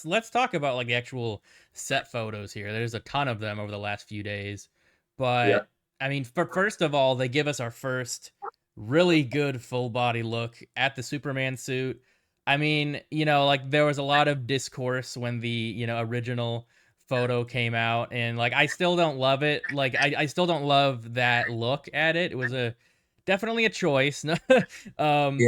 let's talk about like the actual set photos here. There's a ton of them over the last few days, but Yeah, I mean, first of all, they give us our first really good full body look at the Superman suit. I mean, like there was a lot of discourse when the original photo came out, and like I still don't love it. Like I still don't love that look at it. It was a definitely a choice. yeah.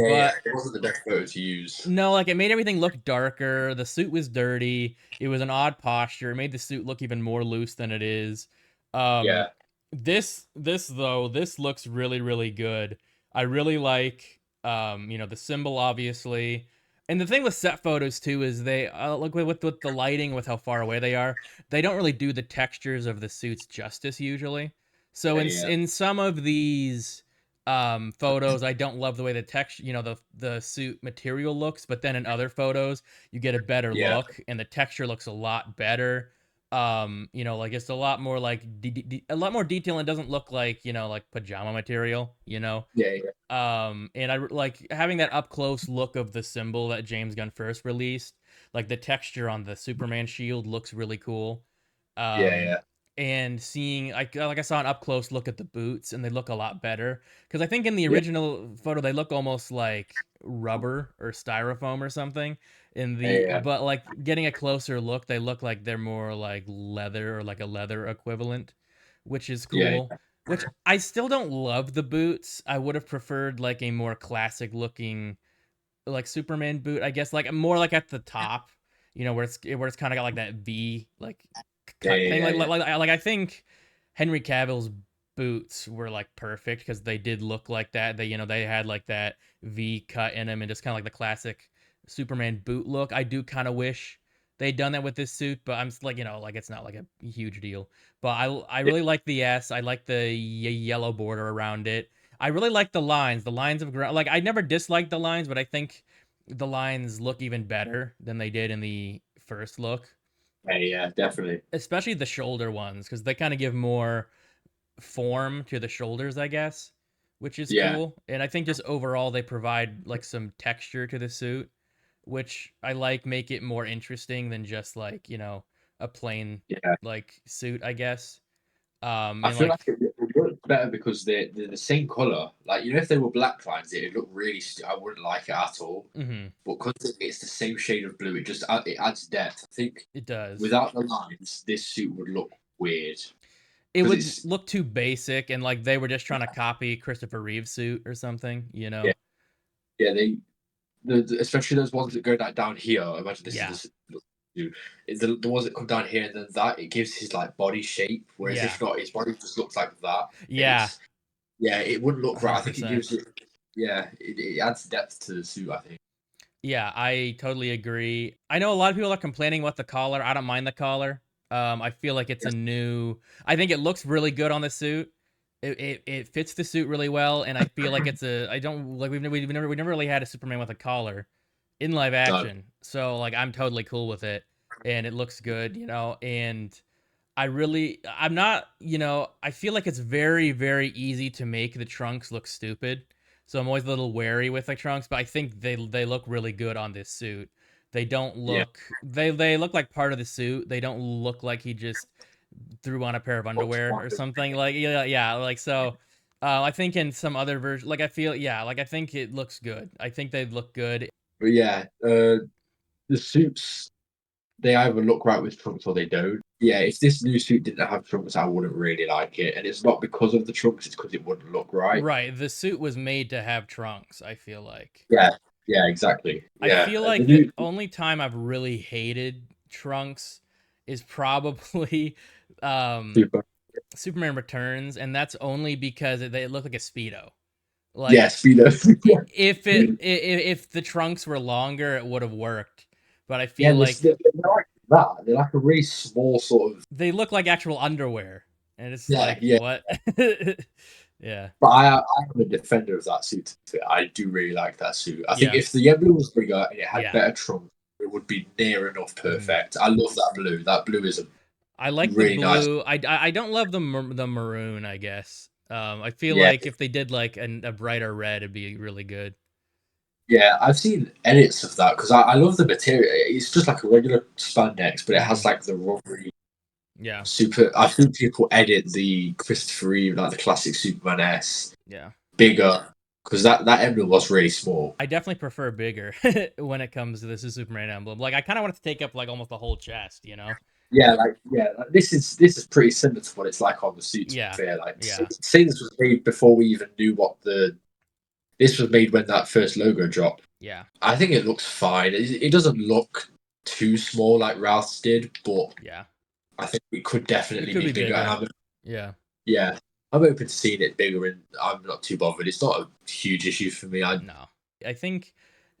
But It wasn't the best photo to use. no, like it made everything look darker. The suit was dirty. It was an odd posture. It made the suit look even more loose than it is. Um, Yeah, this though, this looks really really good. I really like the symbol obviously. And the thing with set photos too is they look with the lighting with how far away they are. They don't really do the textures of the suits justice usually. So yeah, in yeah, in some of these photos, I don't love the way the text the suit material looks, but then in other photos you get a better yeah, look and the texture looks a lot better. Like it's a lot more like a lot more detail and doesn't look like like pajama material. yeah, yeah, And like having that up close look of the symbol that James Gunn first released. Like the texture on the Superman shield looks really cool. yeah, um yeah, and seeing like I saw an up close look at the boots and they look a lot better because I think in the yeah, original photo they look almost like rubber or styrofoam or something in the yeah, but like getting a closer look they look like they're more like leather or like a leather equivalent, which is yeah, cool. Which I still don't love the boots. I would have preferred like a more classic looking like Superman boot, I guess, like more like at the top, where it's kind of got like that V like yeah, cut thing. yeah, Like yeah, like like I think Henry Cavill's boots were like perfect because they did look like that. They had like that V cut in them and just kind of like the classic Superman boot look. I do kind of wish they'd done that with this suit, but I'm like like it's not like a huge deal. But I yeah. really like the S. I like the yellow border around it. I really like the lines. The lines of ground. Like I never disliked the lines, but I think the lines look even better than they did in the first look, Yeah, definitely. especially the shoulder ones because they kind of give more form to the shoulders, I guess, which is Yeah, cool. And I think just overall they provide like some texture to the suit, which I like make it more interesting than just like a plain yeah. like suit, I guess. I And feel like like it works better because they're the same color. Like if they were black lines, it'd look really. I wouldn't like it at all. mhm, But because it's the same shade of blue, it adds depth. I think it does. without the lines, this suit would look weird It because would it's look too basic and like they were just trying to copy Christopher Reeve's suit or something. yeah, yeah. Especially those ones that go down here. Imagine this Yeah. is the the ones that come down here and then that it gives his like body shape. Whereas Yeah. if not, his body just looks like that, and Yeah. it's yeah, it wouldn't look right. I think it 100%. gives it yeah, it adds depth to the suit. I think Yeah, I totally agree. I know a lot of people are complaining about the collar. I don't mind the collar. I feel like it's a yes, new. I think it looks really good on the suit. It fits the suit really well, and I feel like it's a. I don't like we've never really had a Superman with a collar in live no, action, so like I'm totally cool with it, and it looks good. And I'm not, I feel like it's very, very easy to make the trunks look stupid. So I'm always a little wary with the trunks, but I think they look really good on this suit. They don't yeah, look they look like part of the suit. They don't look like he just threw on a pair of underwear or something. Like yeah, like so I think in some other version like I feel yeah, like I think it looks good. I think they look good. but yeah, the suits they either look right with trunks or they don't. Yeah, if this new suit didn't have trunks, I wouldn't really like it, and it's not because of the trunks; it's because it wouldn't look right. Right, the suit was made to have trunks, I feel like. Yeah, yeah, exactly. I Yeah, feel the like the new only time I've really hated Trunks is probably um, super. Superman Returns, and that's only because they look like a speedo. Yeah, Like speedo. if the trunks were longer, it would have worked. But I Yeah, feel like they're like that. They're like a really small sort of. they look like actual underwear, and it's Yeah, like yeah. what? Yeah, But I'm a defender of that suit. I do really like that suit. I think yeah, if the blue was bigger and it had yeah. better trunk, it would be near enough Mhm. perfect. I love that blue. That blue is a I like the really nice. blue. I don't love the maroon. I guess. I feel Yeah, like if they did like a brighter red, it'd be really good. Yeah, I've seen edits of that because I love the material. It's just like a regular spandex, but it has Mhm. like the rubbery Yeah. super. I think people edit the Christopher Reeve, like the classic Superman S, Yeah. bigger because that emblem was really small. I definitely prefer bigger when it comes to this Superman emblem. Like I kind of want it to take up like almost the whole chest, you know? Like, this is pretty similar to what it's like on the suit. To be Yeah. fair, like Yeah. say this was made before we even knew what the this was made when that first logo dropped. Yeah. I think it looks fine. It doesn't look too small like Ralph's did, but Yeah. I think it could It definitely could be be bigger. And bigger. Yeah. yeah, I'm open to seeing it bigger, and I'm not too bothered. It's not a huge issue for me. No. I think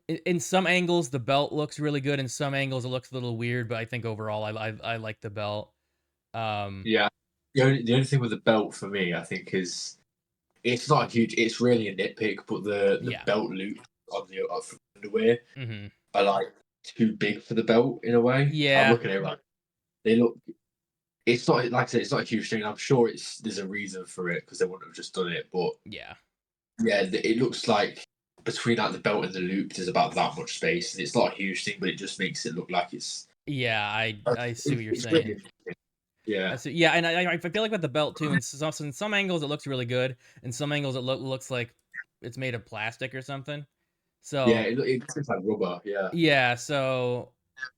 in some angles the belt looks really good. In some angles it looks a little weird, but I think overall I like the belt. Um Yeah, the only thing with the belt for me, I think, is it's not a huge. It's really a nitpick, but the yeah. belt loop on the underwear Mhm. are like too big for the belt in a way. I'm Yeah. looking at it like they look. It's not like I said. It's not a huge thing. I'm sure there's a reason for it because they wouldn't have just done it. But Yeah. yeah, it looks like between like the belt and the loop, there's about that much space, and it's not a huge thing, but it just makes it look like Yeah, I see what you're it's really saying. interesting. Yeah, Yeah, and I feel like with the belt too, in some angles it looks really good, in some angles it looks like it's made of plastic or something. yeah, So it looks like rubber. Yeah, yeah, so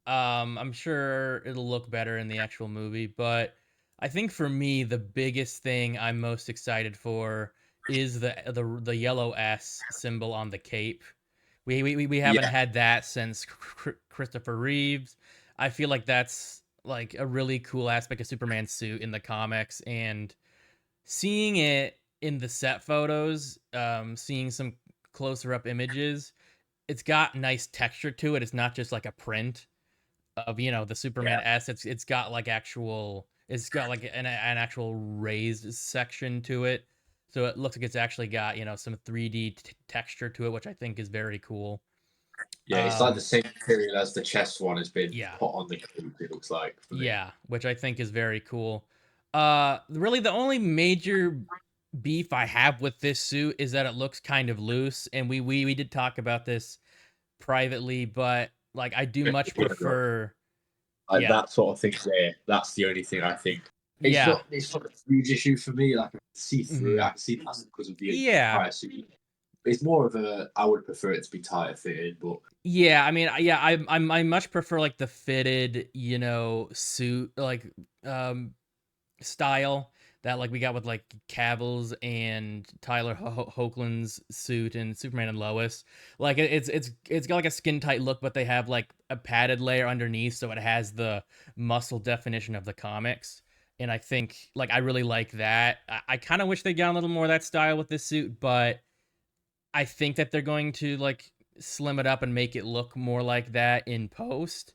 I'm sure it'll look better in the actual movie, but I think for me the biggest thing I'm most excited for is the yellow S symbol on the cape. We haven't yeah, had that since Christopher Reeves. I feel like that's like a really cool aspect of Superman's suit in the comics, and seeing it in the set photos, seeing some closer up images, it's got nice texture to it. It's not just like a print of the Superman yeah, S. It's got like actual. It's got like an actual raised section to it, so it looks like it's actually got some 3D texture to it, which I think is very cool. yeah. It's like the Um, same material as the chest one has been yeah, put on the coat. It looks like for me. yeah, which I think is very cool. Really, the only major beef I have with this suit is that it looks kind of loose, and we did talk about this privately, but like I do much prefer. Like Yeah. that sort of thing there. That's the only thing I think. It's Yeah. not. It's not a huge issue for me. Like I can see through it. Mhm. I can see past it because of the Yeah. entire suit. It's more of a. I would prefer it to be tighter fitted, but Yeah, I mean, yeah, I much prefer like the fitted, suit like um style that like we got with like Cavill's and Tyler Hoechlin's suit and Superman and Lois. Like it's got like a skin tight look, but they have like a padded layer underneath, so it has the muscle definition of the comics. And I think like I really like that. I kind of wish they got a little more of that style with this suit, but I think that they're going to like slim it up and make it look more like that in post.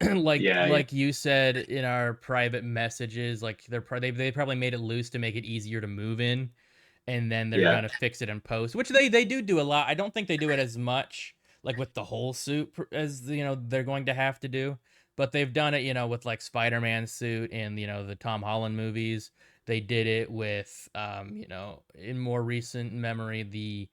like yeah, yeah, like you said in our private messages, like they probably made it loose to make it easier to move in, and then they're yeah, gonna fix it in post, which they do a lot. I don't think they do it as much like with the whole suit as they're going to have to do, but they've done it with like Spider-Man suit and the Tom Holland movies. They did it with in more recent memory the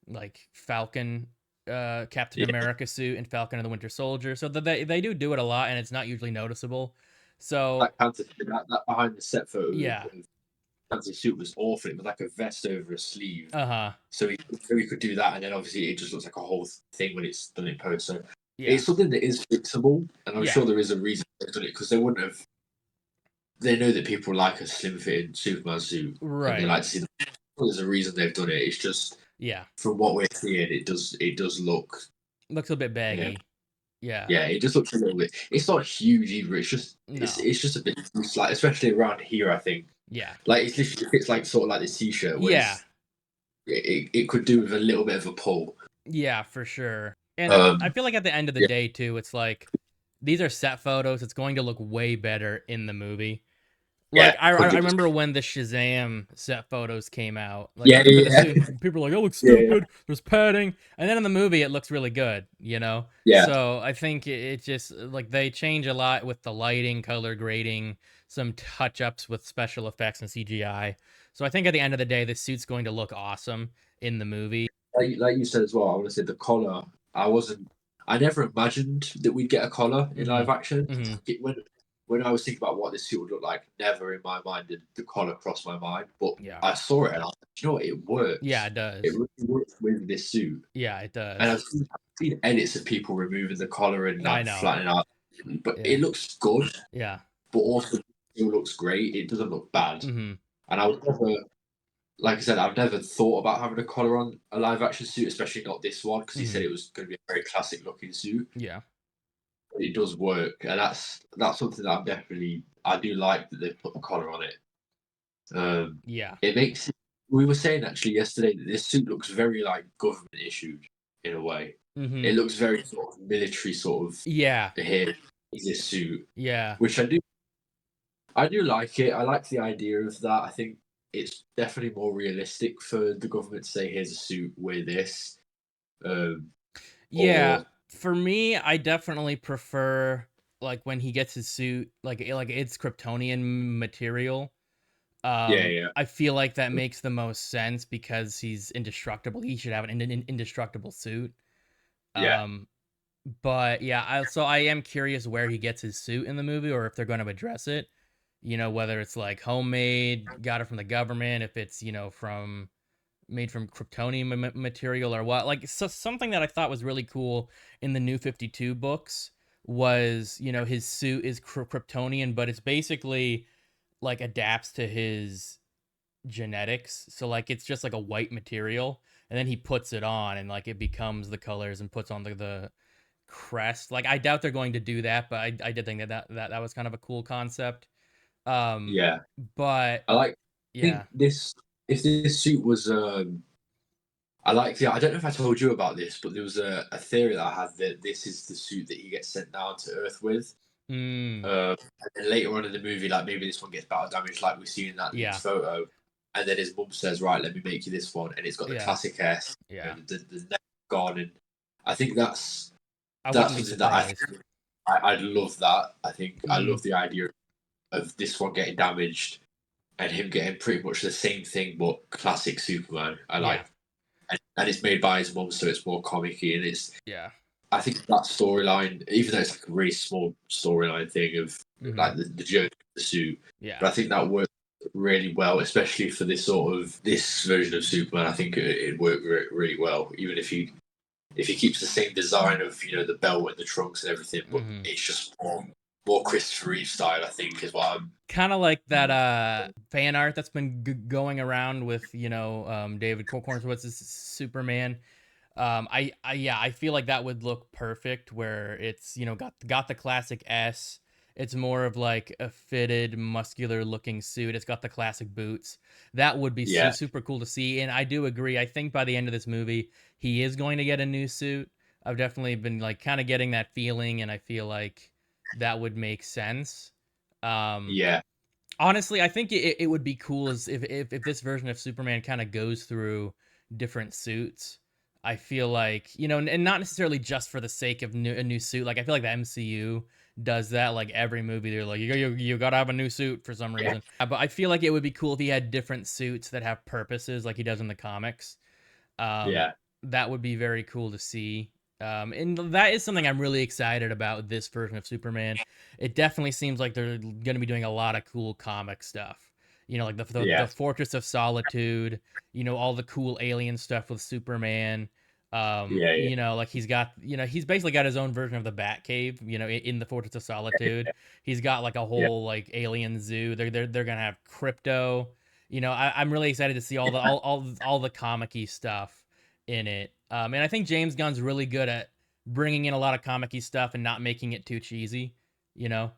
like Falcon Captain yeah. America suit and Falcon and the Winter Soldier. So they do it a lot, and it's not usually noticeable. So Black Panther. That behind the set photo yeah, of Panther's suit was awful. It was like a vest over a sleeve. uh-huh, So he could do that, and then obviously it just looks like a whole thing when it's done in post. So yeah, it's something that is fixable, and I'm yeah, sure there is a reason they've done it because they wouldn't have. They know that people like a slim fitting Superman suit, and they right, like to see them. There's a reason they've done it. It's just yeah. from what we're seeing, it does look. Looks a bit Yeah, baggy. Yeah, yeah, it just looks a little bit. It's not huge either. It's just it's no, it's just a bit loose, like especially around here. I think yeah, like it's literally it's like sort of like this t-shirt, yeah, whereas it could do with a little bit of a pull. yeah, for sure. And I Um, feel like at the end of the yeah, day too, it's like these are set photos. It's going to look way better in the movie. Like yeah, I 100%. remember when the Shazam set photos came out, like Yeah, for the yeah, suit, and people were like, "Oh, it looks yeah, yeah, stupid. There's padding," and then in the movie, it looks really good. yeah, So I think it just like they change a lot with the lighting, color grading, some touch ups with special effects and CGI. So I think at the end of the day, this suit's going to look awesome in the movie. like you said as well, I want to say the collar. I wasn't. I never imagined that we'd get a collar in live Mhm. action. Mhm. When I was thinking about what this suit would look like, never in my mind did the collar cross my mind. But Yeah. I saw it and I was like, you know what, it Yeah, works. it It does. really works with this suit. Yeah, it And does. I've seen edits of people removing the collar and I like know. flattening out, but it Yeah. looks good. Yeah. But also still looks great. It doesn't look bad. Mhm. And I would never, like I said, I've never thought about having a collar on a live action suit, especially not this one, because he said Mhm. it was going to be a very classic looking suit. Yeah. But it does work, and that's something that I do like that they put the collar on it. Yeah. It makes we were saying actually yesterday that this suit looks very like government issued in a way. It Mhm. looks very sort of military sort of Yeah. here is this suit, Yeah. which I do like it. I like the idea of that. I think it's definitely more realistic for the government to say, "Here's a suit, wear this," um, Yeah. or For me, I definitely prefer, like, when he gets his suit, like, it's Kryptonian material. yeah, yeah, I feel like that makes the most sense because he's indestructible. He should have an indestructible suit. yeah, Um, but yeah, I am curious where he gets his suit in the movie, or if they're going to address it. You know, whether it's like homemade, got it from the government, if it's from made from Kryptonian material or what. Like, so something that I thought was really cool in the New 52 books was, his suit is Kryptonian, but it's basically like adapts to his genetics. So like it's just like a white material, and then he puts it on, and like it becomes the colors and puts on the crest. Like, I doubt they're going to do that, but I did think that was kind of a cool concept. Um, yeah. but I like. I yeah. think this if this suit was. I like the. I don't know if I told you about this, but there was a theory that I had that this is the suit that he gets sent down to Earth with. Mm, And then later on in the movie, like maybe this one gets battle damaged, like we see in that leaked yeah. photo. And then his mum says, "Right, let me make you this one," and it's got the Yeah. classic S, Yeah. the neck gone, and I think I that's wouldn't be something that surprised. I'd love that. I think I Mhm. love the idea of this one getting damaged and him getting pretty much the same thing, but classic Superman. I Yeah. like, and it's made by his mum, so it's more comicky, and it's Yeah. I think that storyline, even though it's like a really small storyline thing of Mhm. like the journey of the suit, Yeah. but I think that worked really well, especially for this version of Superman. I think it worked really well, even if he keeps the same design of the belt and the trunks and everything, but Mhm. it's just more Christopher Reeve style. I think is what I'm. Kinda like that, fan art that's been going around with, David Cornswell's Superman. Yeah, I feel like that would look perfect where it's, got the classic S. It's more of like a fitted, muscular looking suit. It's got the classic boots. That would be Yeah, super cool to see. And I do agree. I think by the end of this movie, he is going to get a new suit. I've definitely been like kind of getting that feeling, and I feel like that would make sense. Um, yeah, Honestly, I think it would be cool as if this version of Superman kind of goes through different suits. I feel like, and not necessarily just for the sake of a new suit. Like, I feel like the MCU does that. Like, every movie, they're like, you gotta have a new suit for some yeah, reason. But I feel like it would be cool if he had different suits that have purposes, like he does in the comics. Um, yeah, that would be very cool to see. And that is something I'm really excited about this version of Superman. It definitely seems like they're going to be doing a lot of cool comic stuff. Like the yeah, Fortress of Solitude, all the cool alien stuff with Superman. yeah, yeah, Like he's basically got his own version of the Batcave, in the Fortress of Solitude. He's got like a yeah, whole like alien zoo. They're gonna have crypto. I'm really excited to see all the comic-y stuff in it. And I think James Gunn's really good at bringing in a lot of comic-y stuff and not making it too cheesy, you know?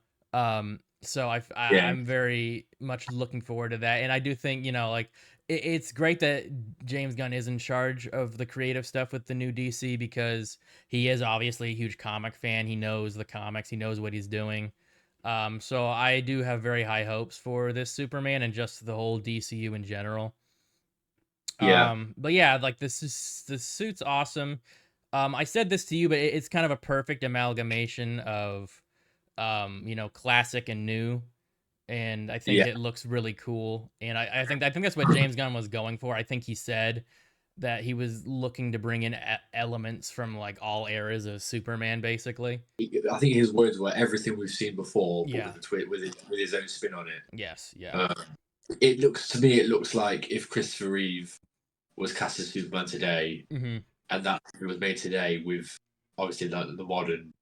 So yeah, I'm very much looking forward to that. And I do think, like, it's great that James Gunn is in charge of the creative stuff with the new DC because he is obviously a huge comic fan. He knows the comics, he knows what he's doing. So I do have very high hopes for this Superman and just the whole DCU in general. yeah, But yeah, like the suit's awesome. I said this to you, but it's kind of a perfect amalgamation of classic and new. And I think yeah, it looks really cool. And I think that's what James Gunn was going for. I think he said that he was looking to bring in elements from like all eras of Superman, basically. I think his words were everything we've seen before, but Yeah. with with his own spin on it. Yes. Yeah. Uh, it looks to me, it looks like if Christopher Reeve was cast as Superman today, Hmm. and that it was made today with obviously like the modern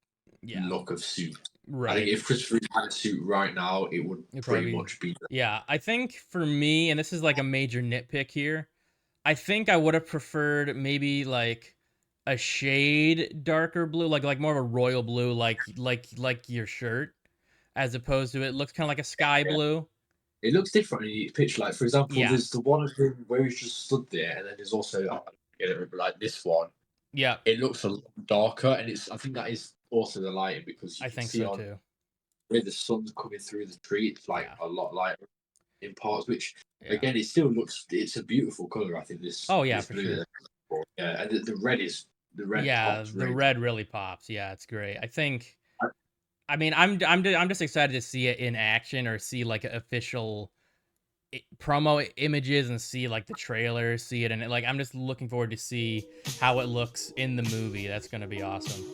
Yeah. look of suit. I think Right. if Christopher Reeve had a suit right now, it would It'd pretty probably be. much be. Yeah. I think for me, and this is like a major nitpick here, I think I would have preferred maybe like a shade darker blue, like more of a royal blue, like your shirt, as opposed to it looks kind of like a sky Yeah. blue. It looks different in each picture. Like for example, Yeah. there's the one of him where he's just stood there, and then there's also like this one. Yeah. It looks a lot darker, and it's I think that is also the lighting because you I can think see so on too. where the sun's coming through the tree, it's like Yeah. a lot lighter in parts. Which Yeah. again, it still looks it's a beautiful color. I think Oh yeah, this for blue, sure. yeah, and the red Yeah, pops the really. red really pops. Yeah, it's great. I think. I, I mean, I'm just excited to see it in action or see like official promo images and see like the trailer, see it, and like I'm just looking forward to see how it looks in the movie. That's gonna be awesome.